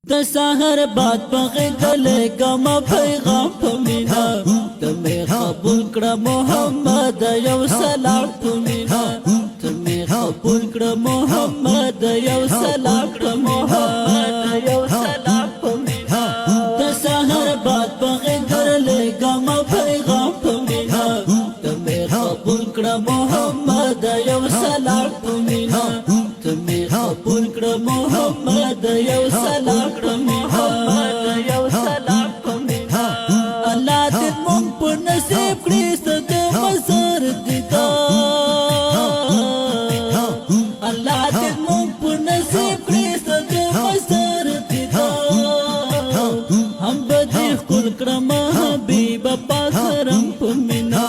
د سحر باد بغیدلې ګما پیغام په مینا ته مې قبول کړه محمد یو سلام په مینا ته مې قبول کړه محمد یو سلام کړه محمد یو سلام په مینا د سحر باد بغیدلې ګما پیغام په مینا ته مې قبول کړه محمد یو سلام په مینا ته مې قبول کړه محمد یو سلام کړه محمد یو سلام په مینا الله دې مونږ په نصیب کړي ستاسو مزار دیدار الله دې مونږ په نصیب کړي ستاسو مزار دیدار هم به دې خپل کړم حبیب پاک رم په مینا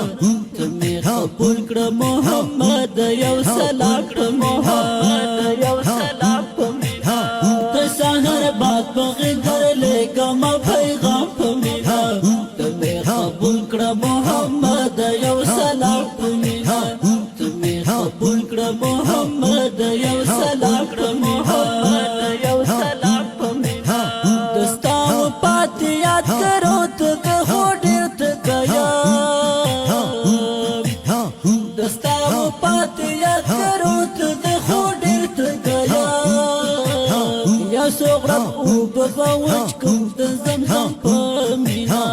ته مې قبول کړه محمد یو سلام کړه محمد یو سلام په مینا ته سحر باد بغیدلې ګما پیغام په مینا ته مې قبول کړه محمد یو سلام په مینا ته مې قبول کړه محمد یو سلام کړه محمد یو سلام په مینا دستا پات یاد کرو ته هوډر ته گیا دستا پات یاد کرو ته هوډر ته گیا یا سوغرب او بوج کوم د زمزم په مینا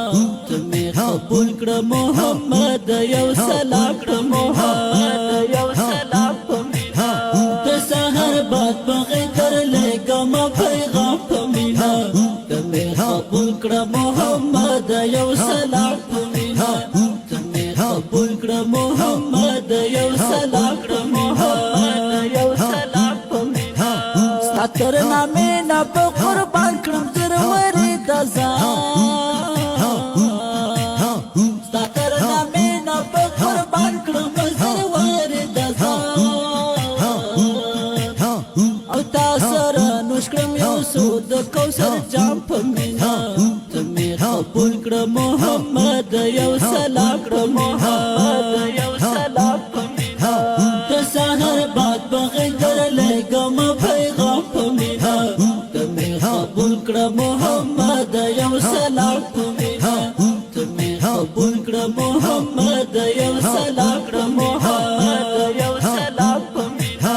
ته مې قبول کړه محمد یو سلام کړه محمد یو سلام په مینا ته سحر باد بغیدلې ګما پیغام په مینا ته مې قبول کړه محمد یو سلام په مینا ته مې قبول کړه محمد یو سلام کړه محمد یو سلام په مینا ستر نامې نه په قربان کړم تر ورې د ځان ستر نامې نه په قربان کړم تر ورې د ځان او تاسو سره نوش کړم یو سود کوثر جام په مینا ته مې قبول کړه محمد یو سلام کړه محمد یو سلام په مینا ته سحر باد بغیدلې ګما پیغام په مینا ته مې قبول کړه محمد یو سلام په مینا ته مې قبول کړه محمد یو سلام کړه محمد یو سلام په مینا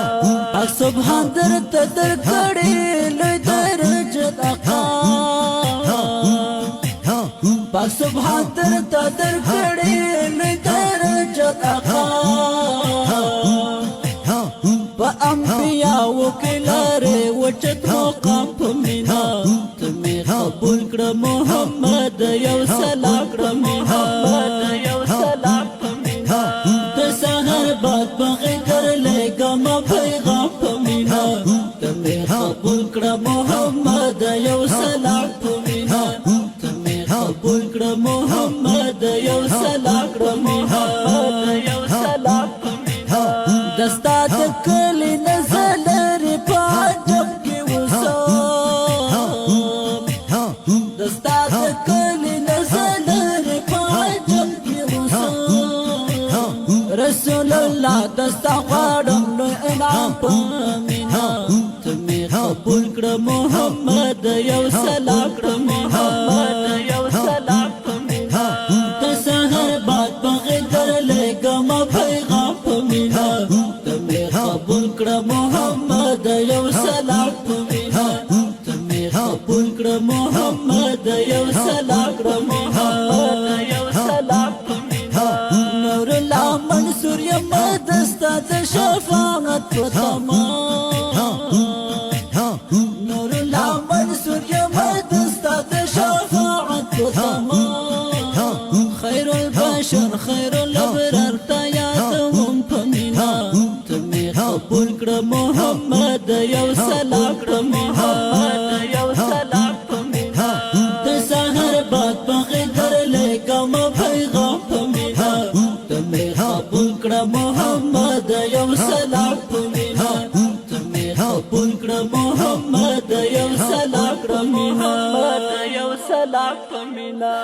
سبحان درته درکړې لوی درجه آقا پاک سبحان درته درکړې لوی درجه آقا په انبیاءو کې لارې وچت مقام په مینا ته مې قبول کړه محمد یو سلام کړه محمد یو سلام په مینا ته سحر باد بغیدلې ګما پیغام په مینا ته مې قبول کړه محمد یو سلام په مینا ته مې قبول کړه محمد یو سلام کړه محمد یو سلام په مینا دستا د کلی نزلر په عجب کې وسام دستا د کلی نزلر په عجب کې وسام رسول الله دستا غواړم لوی انعام په مینا ته مې قبول کړه محمد یو سلام کړه محمد یو سلام په مینا ته سحر باد بغیدلې ګما پیغام په مینا ته مې قبول کړه محمد یو سلام په مینا ته مې قبول کړه محمد یو سلام کړه محمد یو سلام په مینا نور الله منصور یم دستا د شفاعت په تمام نور الله منصور یم دستا د شفاعت په تمام خیر البشر خیر الابرار تا یادوم په مینا ته مې قبول کړه محمد یو سلام کړه محمد یو سلام په مینا ته سحر باد بغیدلې ګما پیغام په مینا ته مې قبول کړه محمد یو سلام په مینا ته مې قبول کړه محمد یو سلام کړه محمد یو سلام په مینا